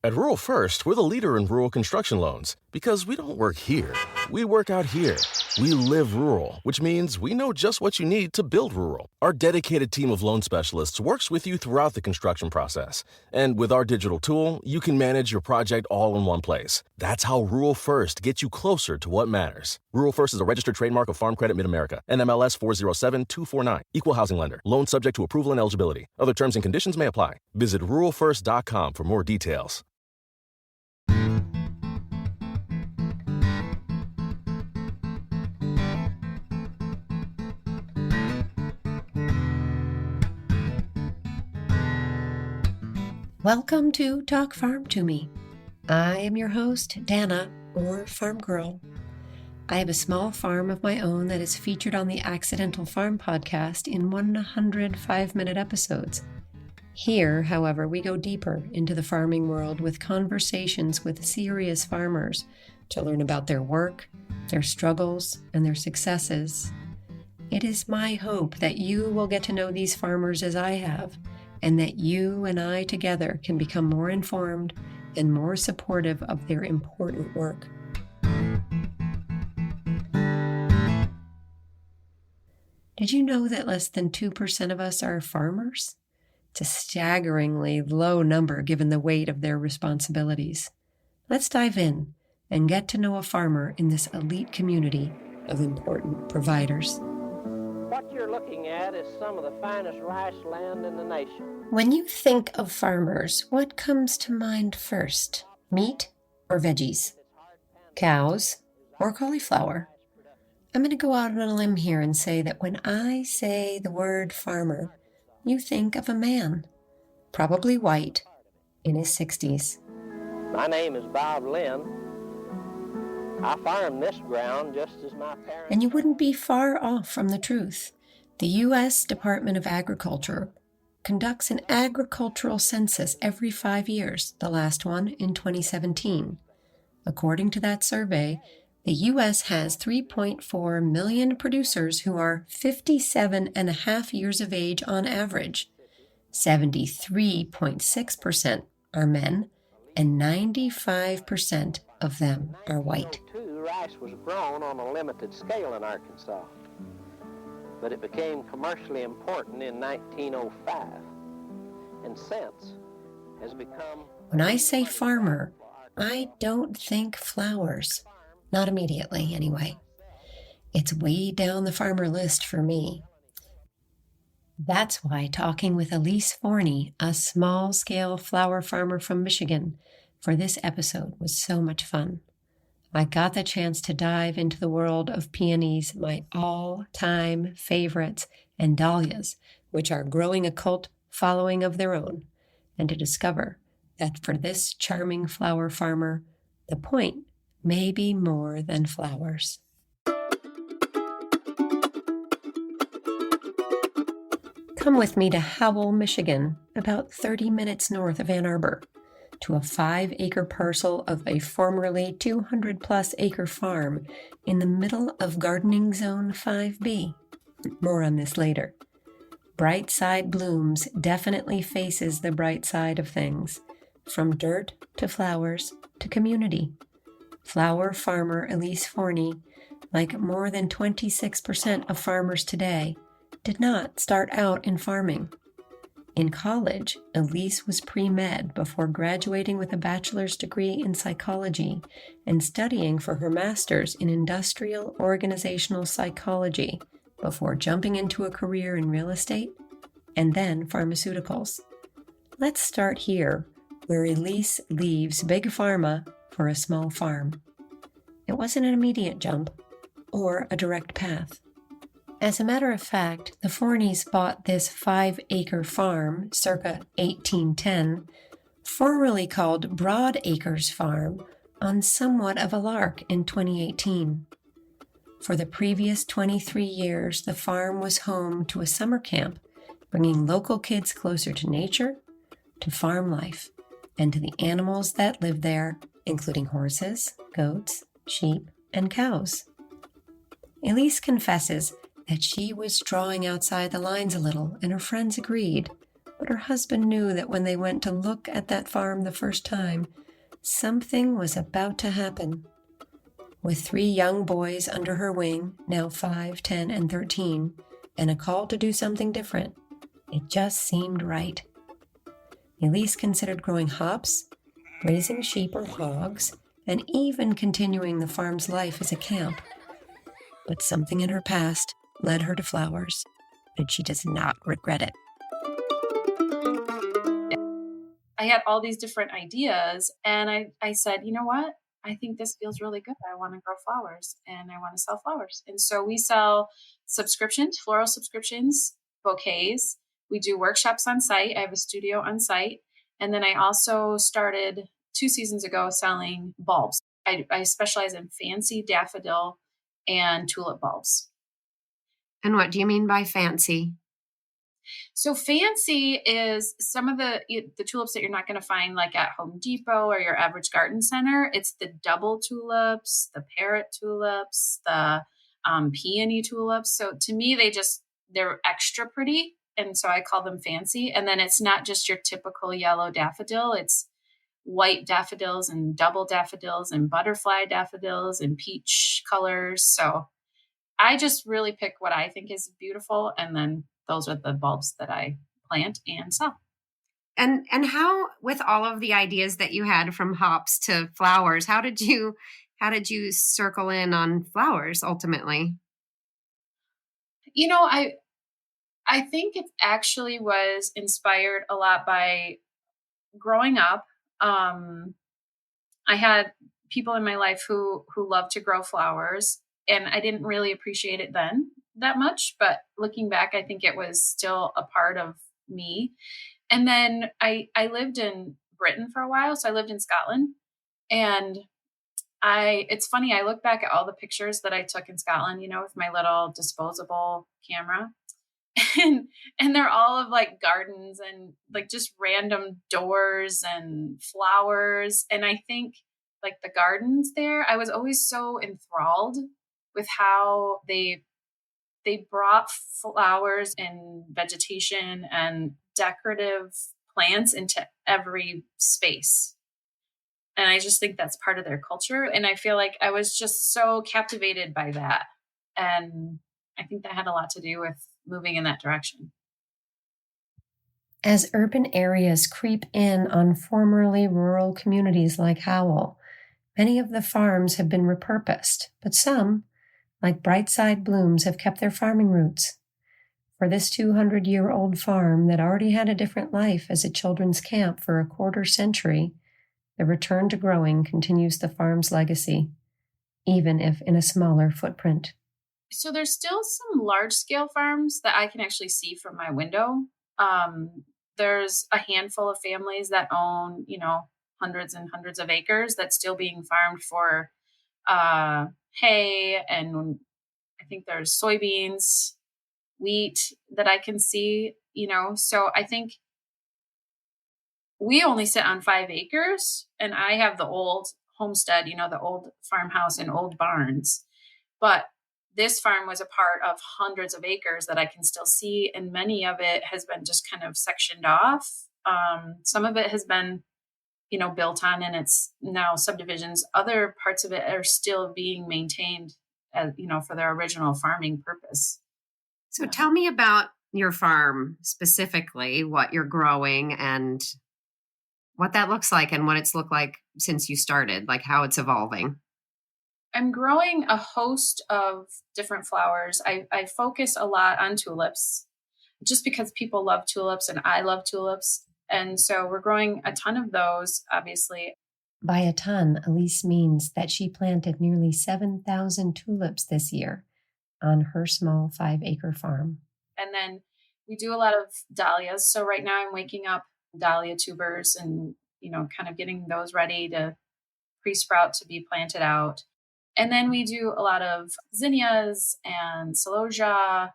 At Rural First, we're the leader in rural construction loans because we don't work here. We work out here. We live rural, which means we know just what you need to build rural. Our dedicated team of loan specialists works with you throughout the construction process. And with our digital tool, you can manage your project all in one place. That's how Rural First gets you closer to what matters. Rural First is a registered trademark of Farm Credit Mid-America, NMLS 407249, Equal Housing Lender. Loan subject to approval and eligibility. Other terms and conditions may apply. Visit ruralfirst.com for more details. Welcome to Talk Farm to Me. I am your host, Dana, or Farm Girl. I have a small farm of my own that is featured on the Accidental Farm podcast in 100 5-minute episodes. Here, however, we go deeper into the farming world with conversations with serious farmers to learn about their work, their struggles, and their successes. It is my hope that you will get to know these farmers as I have, and that you and I together can become more informed and more supportive of their important work. Did you know that less than 2% of us are farmers? It's a staggeringly low number given the weight of their responsibilities. Let's dive in and get to know a farmer in this elite community of important providers. What you're looking at is some of the finest rice land in the nation. When you think of farmers, what comes to mind first? Meat or veggies? Cows or cauliflower? I'm going to go out on a limb here and say that when I say the word farmer, you think of a man, probably white, in his 60s. My name is Bob Lynn. I farm this ground just as my parents... And you wouldn't be far off from the truth. The U.S. Department of Agriculture conducts an agricultural census every 5 years, the last one in 2017. According to that survey, the U.S. has 3.4 million producers who are 57 and a half years of age on average. 73.6% are men, and 95% of them are white. Rice was grown on a limited scale in Arkansas, but it became commercially important in 1905, and since has become... When I say farmer, I don't think flowers. Not immediately, anyway. It's way down the farmer list for me. That's why talking with Eliess Forney, a small-scale flower farmer from Michigan, for this episode was so much fun. I got the chance to dive into the world of peonies, my all-time favorites, and dahlias, which are growing a cult following of their own, and to discover that for this charming flower farmer, the point may be more than flowers. Come with me to Howell, Michigan, about 30 minutes north of Ann Arbor, to a 5-acre parcel of a formerly 200-plus acre farm in the middle of Gardening Zone 5B. More on this later. Brightside Blooms definitely faces the bright side of things, from dirt to flowers to community. Flower farmer Eliess Forney, like more than 26% of farmers today, did not start out in farming. In college, Eliess was pre-med before graduating with a bachelor's degree in psychology and studying for her master's in industrial organizational psychology before jumping into a career in real estate and then pharmaceuticals. Let's start here, where Eliess leaves big pharma for a small farm. It wasn't an immediate jump or a direct path. As a matter of fact, the Forneys bought this 5-acre farm circa 1810, formerly called Broad Acres Farm, on somewhat of a lark in 2018. For the previous 23 years, the farm was home to a summer camp, bringing local kids closer to nature, to farm life, and to the animals that live there, including horses, goats, sheep, and cows. Eliess confesses that she was drawing outside the lines a little, and her friends agreed, but her husband knew that when they went to look at that farm the first time, something was about to happen. With 3 young boys under her wing, now 5, 10, and 13, and a call to do something different, it just seemed right. Eliess considered growing hops, raising sheep or hogs, and even continuing the farm's life as a camp. But something in her past led her to flowers, and she does not regret it. I had all these different ideas, and I said, you know what? I think this feels really good. I want to grow flowers and I want to sell flowers. And so we sell subscriptions, floral subscriptions, bouquets. We do workshops on site. I have a studio on site. And then I also started 2 seasons ago selling bulbs. I specialize in fancy daffodil and tulip bulbs. And what do you mean by fancy? So fancy is some of the tulips that you're not going to find like at Home Depot or your average garden center. It's the double tulips, the parrot tulips, the peony tulips. So to me, they're extra pretty. And so I call them fancy. And then it's not just your typical yellow daffodil. It's white daffodils and double daffodils and butterfly daffodils and peach colors. So I just really pick what I think is beautiful, and then those are the bulbs that I plant and sell. And how, with all of the ideas that you had from hops to flowers, how did you circle in on flowers ultimately? You know, I think it actually was inspired a lot by growing up. I had people in my life who loved to grow flowers, and I didn't really appreciate it then that much, but looking back, I think it was still a part of me. And then I lived in Britain for a while. So I lived in Scotland, and it's funny. I look back at all the pictures that I took in Scotland, with my little disposable camera, and they're all of like gardens and like just random doors and flowers. And I think like the gardens there, I was always so enthralled with how they brought flowers and vegetation and decorative plants into every space. And I just think that's part of their culture. And I feel like I was just so captivated by that. And I think that had a lot to do with moving in that direction. As urban areas creep in on formerly rural communities like Howell, many of the farms have been repurposed, but some, like Brightside Blooms, have kept their farming roots. For this 200-year-old farm that already had a different life as a children's camp for a quarter century, the return to growing continues the farm's legacy, even if in a smaller footprint. So there's still some large-scale farms that I can actually see from my window. There's a handful of families that own, hundreds and hundreds of acres that's still being farmed for hay, and I think there's soybeans, wheat that I can see, so I think we only sit on 5 acres, and I have the old homestead, the old farmhouse and old barns, but this farm was a part of hundreds of acres that I can still see, and many of it has been just kind of sectioned off. Some of it has been built on, and it's now subdivisions. Other parts of it are still being maintained as, for their original farming purpose. So tell me about your farm specifically, what you're growing and what that looks like and what it's looked like since you started, like how it's evolving. I'm growing a host of different flowers. I focus a lot on tulips just because people love tulips and I love tulips. And so we're growing a ton of those, obviously. By a ton, Eliess means that she planted nearly 7,000 tulips this year on her small 5-acre farm. And then we do a lot of dahlias. So right now I'm waking up dahlia tubers and, kind of getting those ready to pre-sprout to be planted out. And then we do a lot of zinnias and celosia,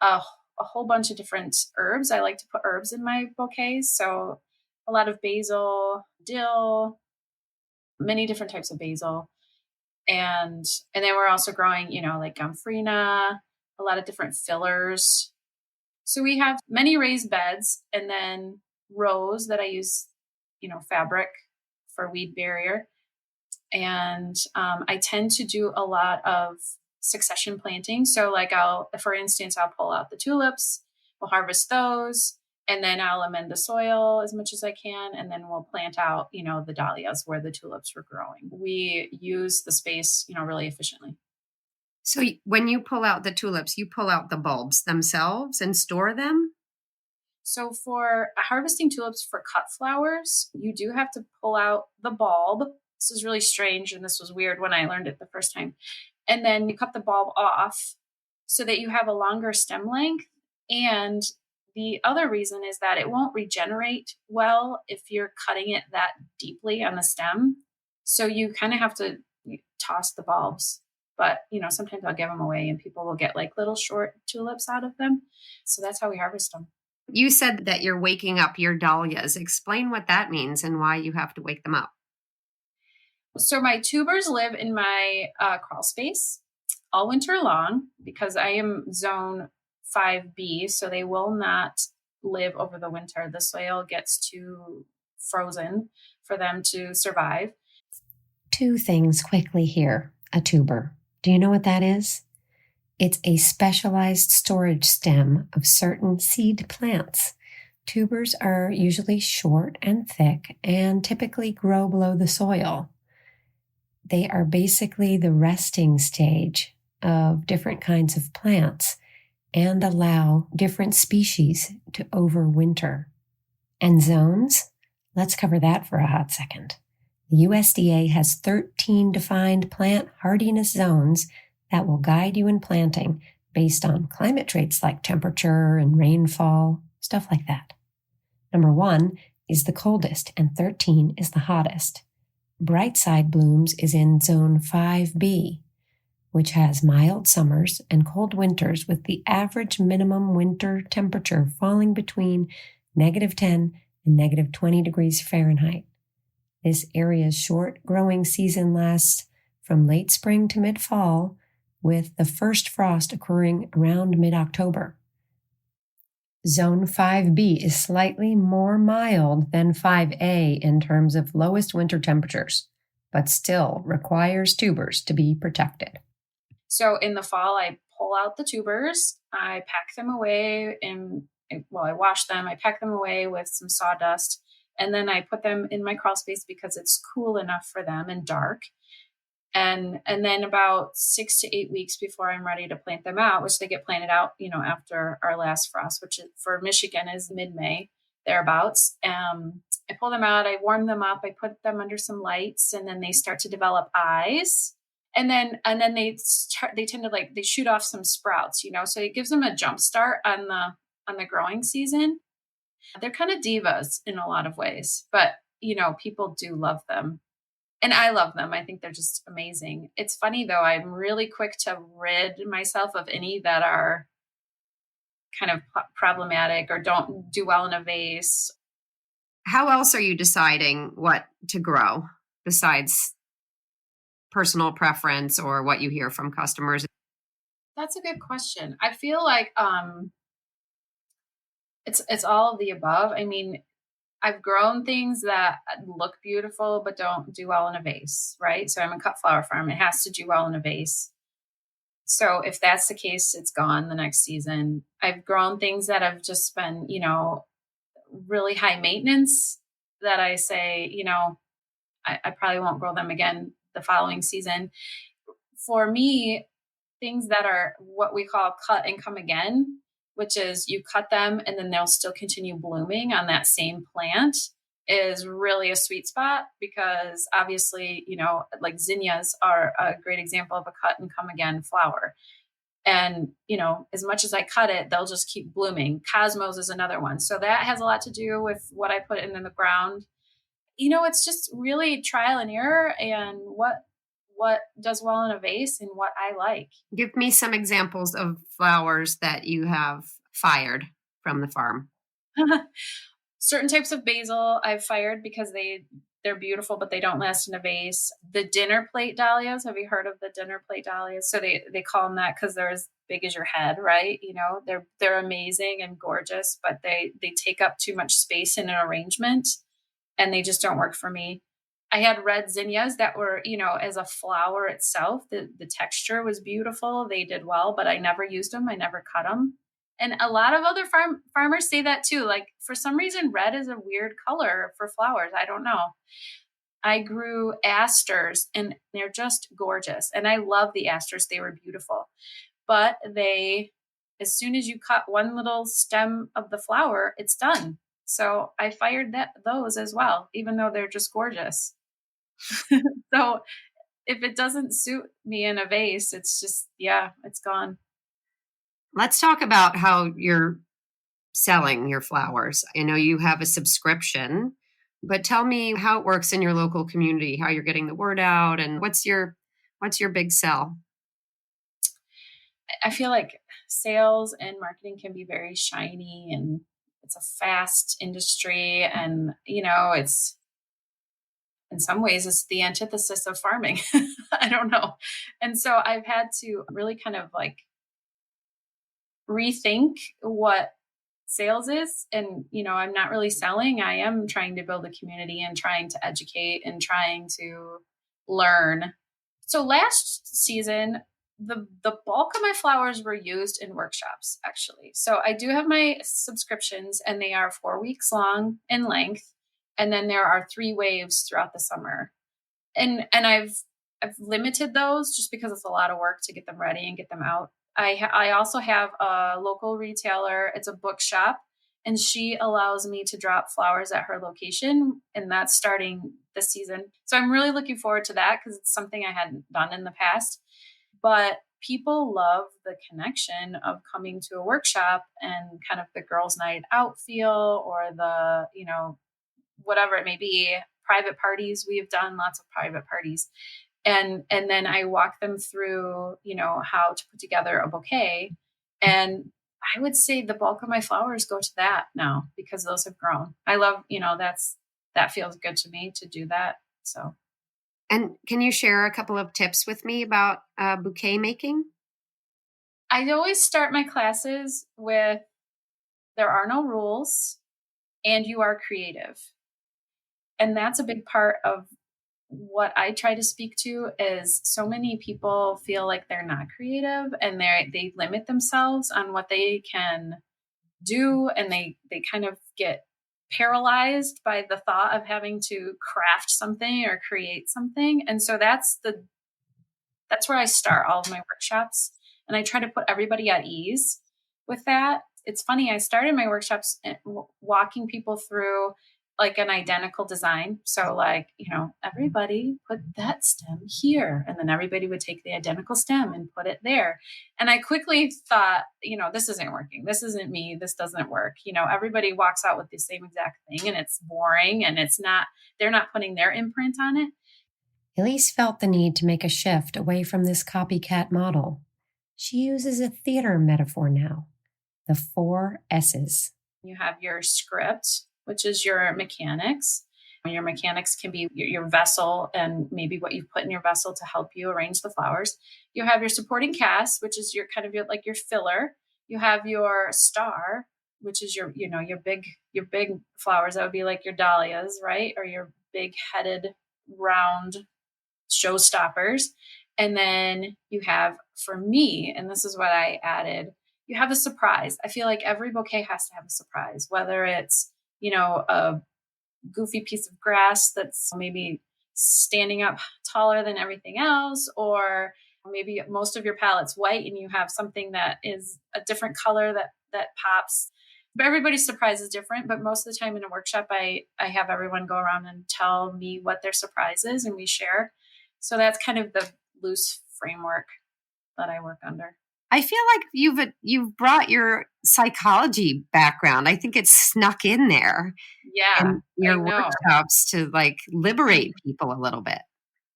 a whole bunch of different herbs. I like to put herbs in my bouquets. So a lot of basil, dill, many different types of basil. And then we're also growing, like gomphrena, a lot of different fillers. So we have many raised beds and then rows that I use, fabric for weed barrier. And I tend to do a lot of succession planting. So like for instance, I'll pull out the tulips, we'll harvest those, and then I'll amend the soil as much as I can. And then we'll plant out, the dahlias where the tulips were growing. We use the space, really efficiently. So when you pull out the tulips, you pull out the bulbs themselves and store them? So for harvesting tulips for cut flowers, you do have to pull out the bulb. This is really strange, and this was weird when I learned it the first time. And then you cut the bulb off so that you have a longer stem length. And the other reason is that it won't regenerate well if you're cutting it that deeply on the stem. So you kind of have to toss the bulbs. But, sometimes I'll give them away and people will get like little short tulips out of them. So that's how we harvest them. You said that you're waking up your dahlias. Explain what that means and why you have to wake them up. So my tubers live in my crawl space all winter long because I am zone 5B, so they will not live over the winter. The soil gets too frozen for them to survive. Two things quickly here. A tuber. Do you know what that is? It's a specialized storage stem of certain seed plants. Tubers are usually short and thick and typically grow below the soil. They are basically the resting stage of different kinds of plants and allow different species to overwinter. And zones? Let's cover that for a hot second. The USDA has 13 defined plant hardiness zones that will guide you in planting based on climate traits like temperature and rainfall, stuff like that. Number 1 is the coldest and 13 is the hottest. Brightside Blooms is in zone 5B, which has mild summers and cold winters with the average minimum winter temperature falling between -10 and -20 degrees Fahrenheit. This area's short growing season lasts from late spring to mid-fall, with the first frost occurring around mid-October. Zone 5B is slightly more mild than 5A in terms of lowest winter temperatures, but still requires tubers to be protected. So in the fall, I pull out the tubers, I pack them away, I wash them, I pack them away with some sawdust, and then I put them in my crawl space because it's cool enough for them and dark. And then about 6 to 8 weeks before I'm ready to plant them out, which they get planted out, after our last frost, which for Michigan is mid-May, thereabouts. I pull them out, I warm them up, I put them under some lights, and then they start to develop eyes. And then they tend to they shoot off some sprouts, so it gives them a jump start on the growing season. They're kind of divas in a lot of ways, but people do love them. And I love them. I think they're just amazing. It's funny though, I'm really quick to rid myself of any that are kind of problematic or don't do well in a vase. How else are you deciding what to grow besides personal preference or what you hear from customers? That's a good question. I feel like it's all of the above. I mean, I've grown things that look beautiful but don't do well in a vase, right? So I'm a cut flower farm. It has to do well in a vase. So if that's the case, it's gone the next season. I've grown things that have just been, really high maintenance that I say, I probably won't grow them again the following season. For me, things that are what we call cut and come again, which is you cut them and then they'll still continue blooming on that same plant, is really a sweet spot because obviously, like zinnias are a great example of a cut and come again flower. And, as much as I cut it, they'll just keep blooming. Cosmos is another one. So that has a lot to do with what I put in the ground. It's just really trial and error and what does well in a vase and what I like. Give me some examples of flowers that you have fired from the farm. Certain types of basil I've fired because they They're beautiful, but they don't last in a vase. The dinner plate dahlias. Have you heard of the dinner plate dahlias? So they call them that because they're as big as your head, right? They're amazing and gorgeous, but they take up too much space in an arrangement, and they just don't work for me. I had red zinnias that were, as a flower itself, the texture was beautiful. They did well, but I never used them. I never cut them. And a lot of other farmers say that too. Like, for some reason, red is a weird color for flowers. I don't know. I grew asters and they're just gorgeous. And I love the asters. They were beautiful. But as soon as you cut one little stem of the flower, it's done. So I fired those as well, even though they're just gorgeous. So if it doesn't suit me in a vase, it's just, it's gone. Let's talk about how you're selling your flowers. I know you have a subscription, but tell me how it works in your local community, how you're getting the word out, and what's your big sell? I feel like sales and marketing can be very shiny, and it's a fast industry, and it's, in some ways, it's the antithesis of farming. I don't know. And so I've had to really kind of like rethink what sales is. And, I'm not really selling. I am trying to build a community and trying to educate and trying to learn. So last season, the bulk of my flowers were used in workshops, actually. So I do have my subscriptions, and they are 4 weeks long in length. And then there are 3 waves throughout the summer. And I've limited those just because it's a lot of work to get them ready and get them out. I also have a local retailer. It's a bookshop, and she allows me to drop flowers at her location, and that's starting this season. So I'm really looking forward to that because it's something I hadn't done in the past. But people love the connection of coming to a workshop and kind of the girls' night out feel, or the, whatever it may be, private parties. We have done lots of private parties. And then I walk them through, how to put together a bouquet. And I would say the bulk of my flowers go to that now because those have grown. I love, that feels good to me to do that. So. And can you share a couple of tips with me about bouquet making? I always start my classes with, there are no rules and you are creative. And that's a big part of what I try to speak to. Is so many people feel like they're not creative, and they limit themselves on what they can do. And they kind of get paralyzed by the thought of having to craft something or create something. And so that's where I start all of my workshops. And I try to put everybody at ease with that. It's funny. I started my workshops walking people through like an identical design. So like, everybody put that stem here. And then everybody would take the identical stem and put it there. And I quickly thought, this isn't working. This isn't me. This doesn't work. Everybody walks out with the same exact thing, and it's boring, and they're not putting their imprint on it. Eliess felt the need to make a shift away from this copycat model. She uses a theater metaphor now, the 4 S's. You have your script, which is your mechanics. Your mechanics can be your vessel and maybe what you've put in your vessel to help you arrange the flowers. You have your supporting cast, which is your kind of your filler. You have your star, which is your big flowers. That would be like your dahlias, right? Or your big headed round showstoppers. And then you have, for me, and this is what I added, you have a surprise. I feel like every bouquet has to have a surprise, whether it's, a goofy piece of grass that's maybe standing up taller than everything else, or maybe most of your palette's white and you have something that is a different color that pops. But everybody's surprise is different. But most of the time in a workshop, I have everyone go around and tell me what their surprise is, and we share. So that's kind of the loose framework that I work under. I feel like you've brought your psychology background. I think it's snuck in there. Yeah. In your workshops to like liberate people a little bit.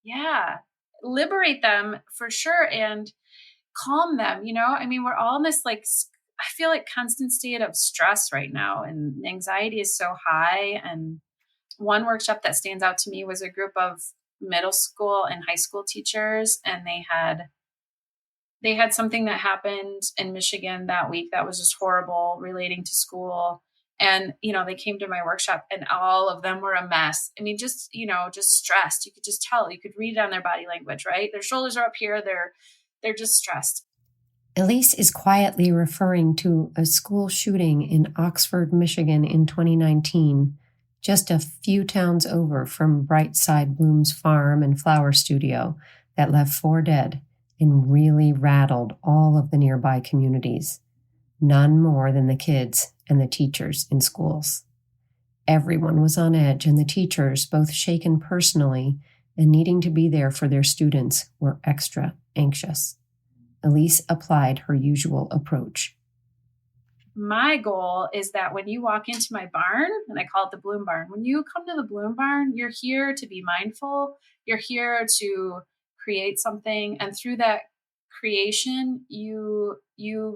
Yeah. Liberate them for sure, and calm them. We're all in this I feel like constant state of stress right now, and anxiety is so high, and one workshop that stands out to me was a group of middle school and high school teachers, and they had something that happened in Michigan that week that was just horrible relating to school. And, they came to my workshop and all of them were a mess. I mean, just stressed. You could just tell, you could read it on their body language, right? Their shoulders are up here. They're just stressed. Eliess is quietly referring to a school shooting in Oxford, Michigan in 2019, just a few towns over from Brightside Blooms farm and flower studio that left 4 dead and really rattled all of the nearby communities, none more than the kids and the teachers in schools. Everyone was on edge, and the teachers, both shaken personally and needing to be there for their students, were extra anxious. Eliess applied her usual approach. My goal is that when you walk into my barn, and I call it the Bloom Barn, when you come to the Bloom Barn, you're here to be mindful. You're here to create something. And through that creation, you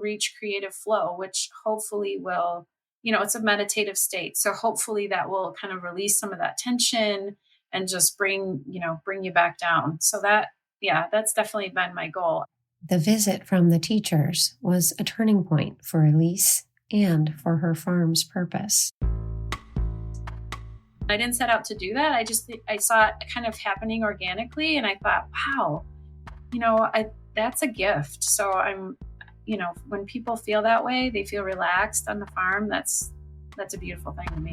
reach creative flow, which hopefully will, it's a meditative state. So hopefully that will kind of release some of that tension and just bring you back down. So that's definitely been my goal. The visit from the teachers was a turning point for Eliess and for her farm's purpose. I didn't set out to do that. I saw it kind of happening organically, and I thought, wow, that's a gift. So when people feel that way, they feel relaxed on the farm. That's a beautiful thing to me.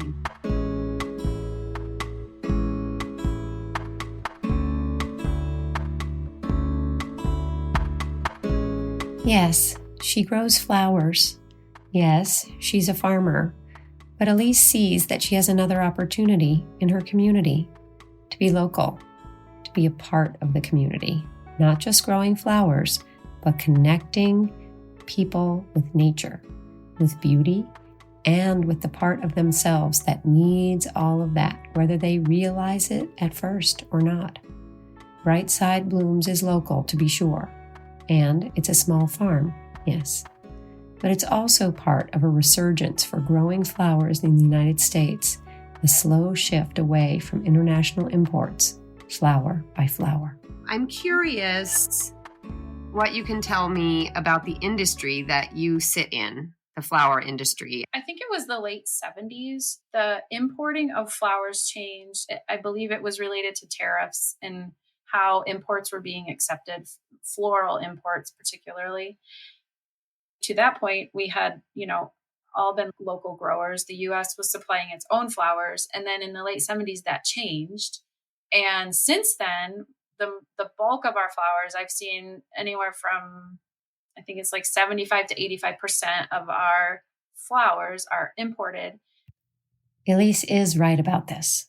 Yes, she grows flowers. Yes, she's a farmer. But Eliess sees that she has another opportunity in her community to be local, to be a part of the community, not just growing flowers, but connecting people with nature, with beauty, and with the part of themselves that needs all of that, whether they realize it at first or not. Brightside Blooms is local, to be sure. And it's a small farm, yes. But it's also part of a resurgence for growing flowers in the United States, a slow shift away from international imports, flower by flower. I'm curious what you can tell me about the industry that you sit in, the flower industry. I think it was the late 70s. The importing of flowers changed. I believe it was related to tariffs and how imports were being accepted, floral imports particularly. To that point, we had, all been local growers. The U.S. was supplying its own flowers. And then in the late 70s, that changed. And since then, the bulk of our flowers, I've seen anywhere from, I think it's like 75 to 85% of our flowers are imported. Eliess is right about this.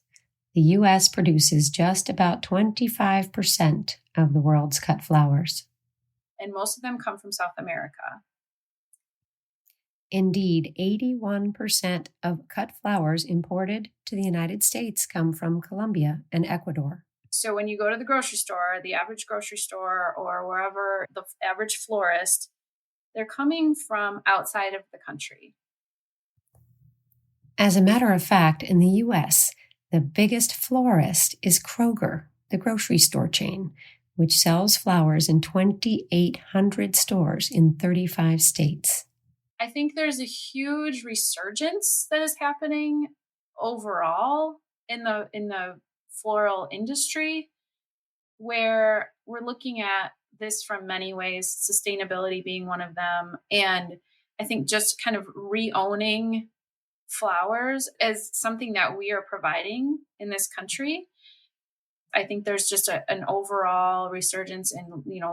The U.S. produces just about 25% of the world's cut flowers. And most of them come from South America. Indeed, 81% of cut flowers imported to the United States come from Colombia and Ecuador. So when you go to the grocery store, the average grocery store or wherever, the average florist, they're coming from outside of the country. As a matter of fact, in the U.S., the biggest florist is Kroger, the grocery store chain, which sells flowers in 2,800 stores in 35 states. I think there's a huge resurgence that is happening overall in the floral industry, where we're looking at this from many ways, sustainability being one of them. And I think just kind of re-owning flowers as something that we are providing in this country. I think there's just an overall resurgence in,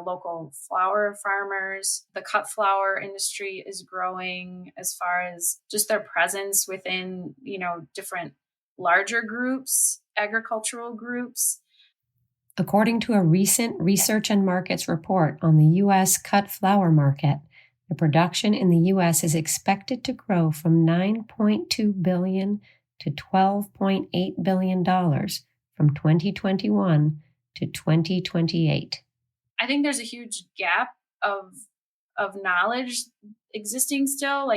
local flower farmers. The cut flower industry is growing as far as just their presence within, different larger groups, agricultural groups. According to a recent Research and Markets report on the U.S. cut flower market, the production in the U.S. is expected to grow from $9.2 billion to $12.8 billion from 2021 to 2028. I think there's a huge gap of knowledge existing still.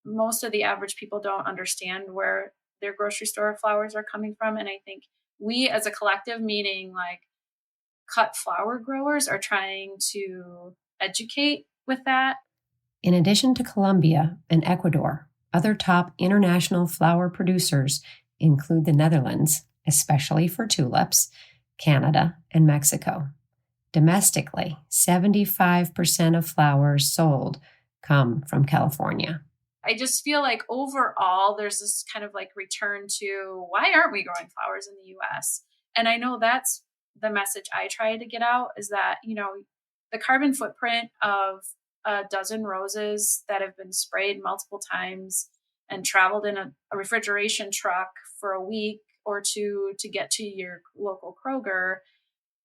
Most of the average people don't understand where their grocery store flowers are coming from. And I think we as a collective, meaning like cut flower growers, are trying to educate with that. In addition to Colombia and Ecuador, other top international flower producers include the Netherlands, especially for tulips, Canada, and Mexico. Domestically, 75% of flowers sold come from California. I just feel like overall, there's this kind of like return to why aren't we growing flowers in the US? And I know that's the message I try to get out, is that, the carbon footprint of a dozen roses that have been sprayed multiple times and traveled in a refrigeration truck for a week or two to get to your local Kroger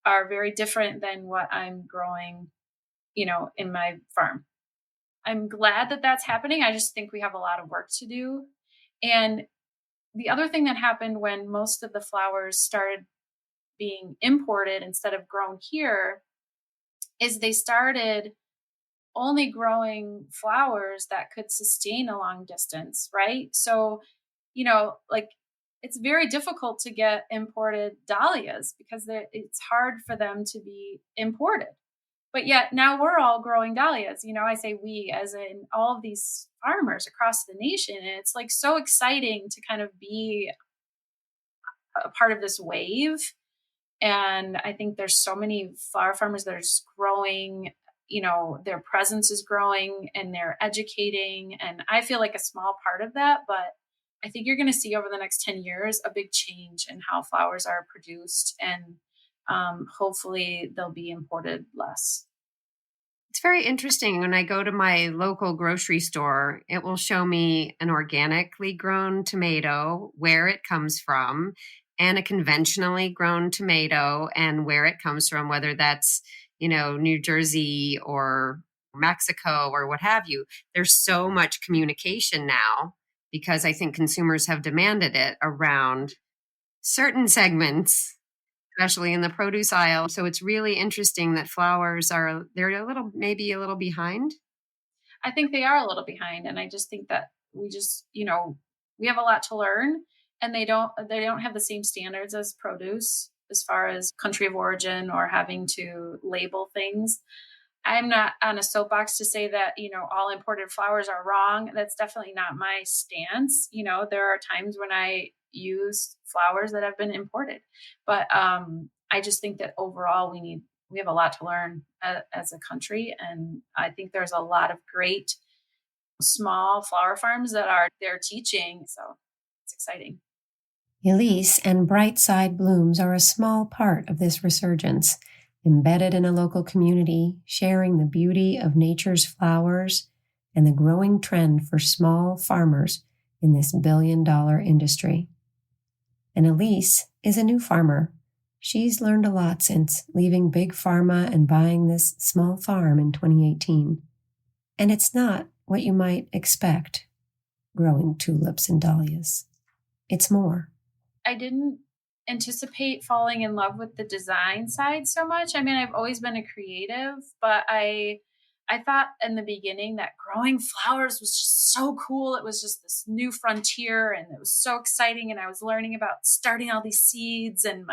are very different than what I'm growing, in my farm. I'm glad that that's happening. I just think we have a lot of work to do. And the other thing that happened when most of the flowers started being imported instead of grown here is they started only growing flowers that could sustain a long distance, right? So, like it's very difficult to get imported dahlias because it's hard for them to be imported. But yet now we're all growing dahlias. I say we as in all of these farmers across the nation. And it's like so exciting to kind of be a part of this wave. And I think there's so many flower farmers that are just growing, their presence is growing and they're educating. And I feel like a small part of that, but I think you're going to see over the next 10 years a big change in how flowers are produced, and hopefully they'll be imported less. It's very interesting. When I go to my local grocery store, it will show me an organically grown tomato, where it comes from, and a conventionally grown tomato and where it comes from, whether that's, New Jersey or Mexico or what have you. There's so much communication now because I think consumers have demanded it around certain segments, especially in the produce aisle. So it's really interesting that flowers they're maybe a little behind. I think they are a little behind. And I just think that we have a lot to learn, and they don't have the same standards as produce as far as country of origin or having to label things. I'm not on a soapbox to say that, all imported flowers are wrong. That's definitely not my stance. There are times when I use flowers that have been imported, but I just think that overall we have a lot to learn as a country. And I think there's a lot of great small flower farms that are there teaching. So it's exciting. Eliess and Brightside Blooms are a small part of this resurgence, embedded in a local community, sharing the beauty of nature's flowers and the growing trend for small farmers in this billion-dollar industry. And Eliess is a new farmer. She's learned a lot since leaving Big Pharma and buying this small farm in 2018. And it's not what you might expect, growing tulips and dahlias. It's more. I didn't anticipate falling in love with the design side so much. I mean, I've always been a creative, but I thought in the beginning that growing flowers was just so cool. It was just this new frontier and it was so exciting. And I was learning about starting all these seeds and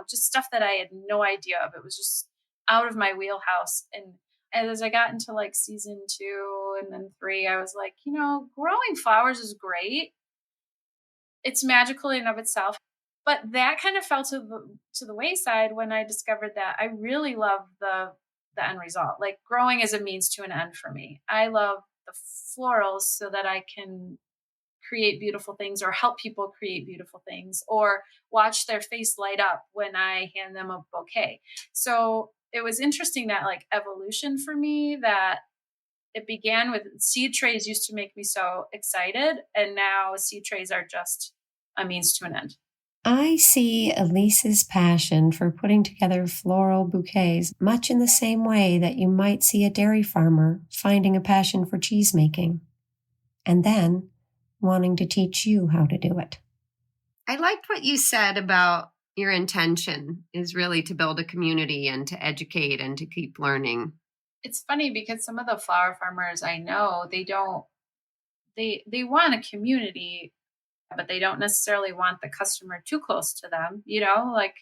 just stuff that I had no idea of. It was just out of my wheelhouse. And as I got into like season 2 and then 3, I was like, growing flowers is great. It's magical in and of itself. But that kind of fell to the wayside when I discovered that I really love the end result. Like growing is a means to an end for me. I love the florals so that I can create beautiful things or help people create beautiful things or watch their face light up when I hand them a bouquet. So it was interesting that like evolution for me, that it began with seed trays used to make me so excited. And now seed trays are just a means to an end. I see Eliess's passion for putting together floral bouquets much in the same way that you might see a dairy farmer finding a passion for cheese making, and then wanting to teach you how to do it. I liked what you said about your intention is really to build a community and to educate and to keep learning. It's funny because some of the flower farmers I know, they want a community, but they don't necessarily want the customer too close to them, like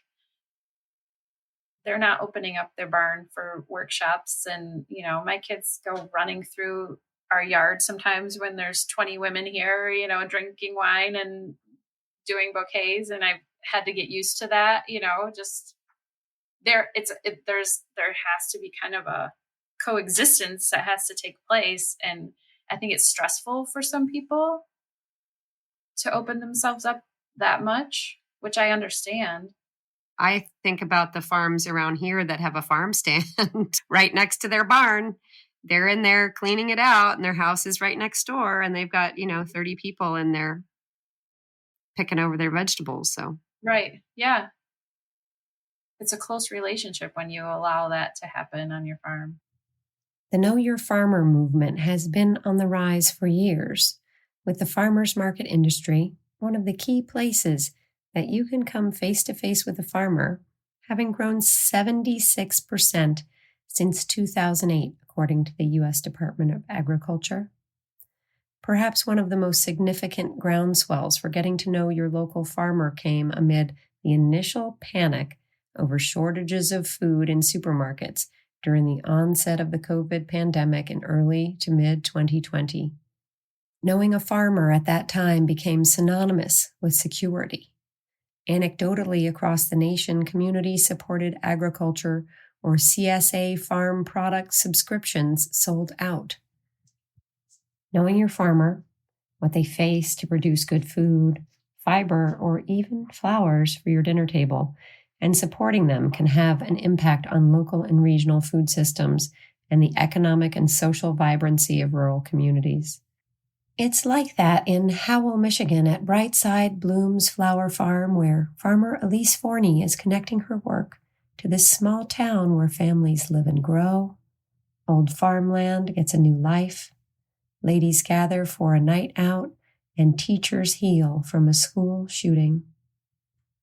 they're not opening up their barn for workshops. And, my kids go running through our yard sometimes when there's 20 women here, drinking wine and doing bouquets. And I've had to get used to that, just there has to be kind of a coexistence that has to take place. And I think it's stressful for some people to open themselves up that much, which I understand. I think about the farms around here that have a farm stand right next to their barn. They're in there cleaning it out, and their house is right next door, and they've got, 30 people in there picking over their vegetables. So right. Yeah. It's a close relationship when you allow that to happen on your farm. The Know Your Farmer movement has been on the rise for years, with the farmers market industry one of the key places that you can come face-to-face with a farmer, having grown 76% since 2008, according to the U.S. Department of Agriculture. Perhaps one of the most significant groundswells for getting to know your local farmer came amid the initial panic over shortages of food in supermarkets during the onset of the COVID pandemic in early to mid-2020. Knowing a farmer at that time became synonymous with security. Anecdotally, across the nation, community-supported agriculture or CSA farm product subscriptions sold out. Knowing your farmer, what they face to produce good food, fiber, or even flowers for your dinner table, and supporting them can have an impact on local and regional food systems and the economic and social vibrancy of rural communities. It's like that in Howell, Michigan at Brightside Blooms Flower Farm, where farmer Eliess Forney is connecting her work to this small town where families live and grow. Old farmland gets a new life. Ladies gather for a night out, and teachers heal from a school shooting.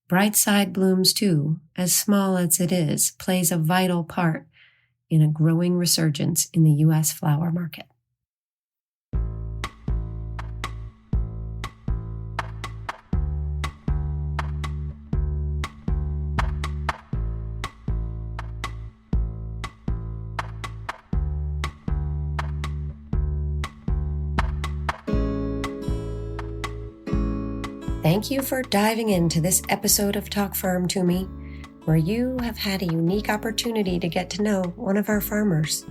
Brightside Blooms, too, as small as it is, plays a vital part in a growing resurgence in the U.S. flower market. Thank you for diving into this episode of Talk Farm to Me, where you have had a unique opportunity to get to know one of our farmers.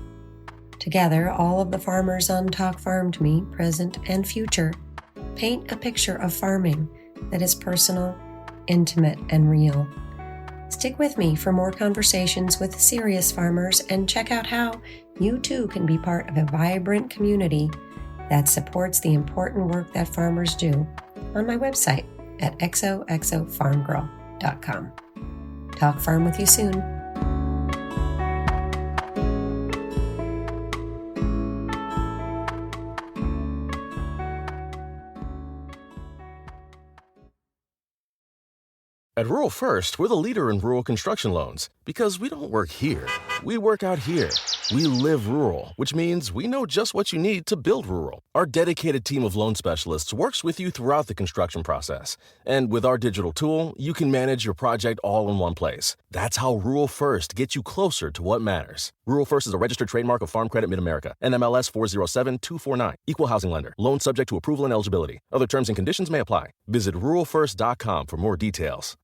Together, all of the farmers on Talk Farm to Me, present and future, paint a picture of farming that is personal, intimate, and real. Stick with me for more conversations with serious farmers and check out how you too can be part of a vibrant community that supports the important work that farmers do on my website at xoxofarmgirl.com. Talk Farm with you soon. At Rural First, we're the leader in rural construction loans because we don't work here. We work out here. We live rural, which means we know just what you need to build rural. Our dedicated team of loan specialists works with you throughout the construction process. And with our digital tool, you can manage your project all in one place. That's how Rural First gets you closer to what matters. Rural First is a registered trademark of Farm Credit Mid-America, NMLS 407249. Equal housing lender. Loan subject to approval and eligibility. Other terms and conditions may apply. Visit ruralfirst.com for more details.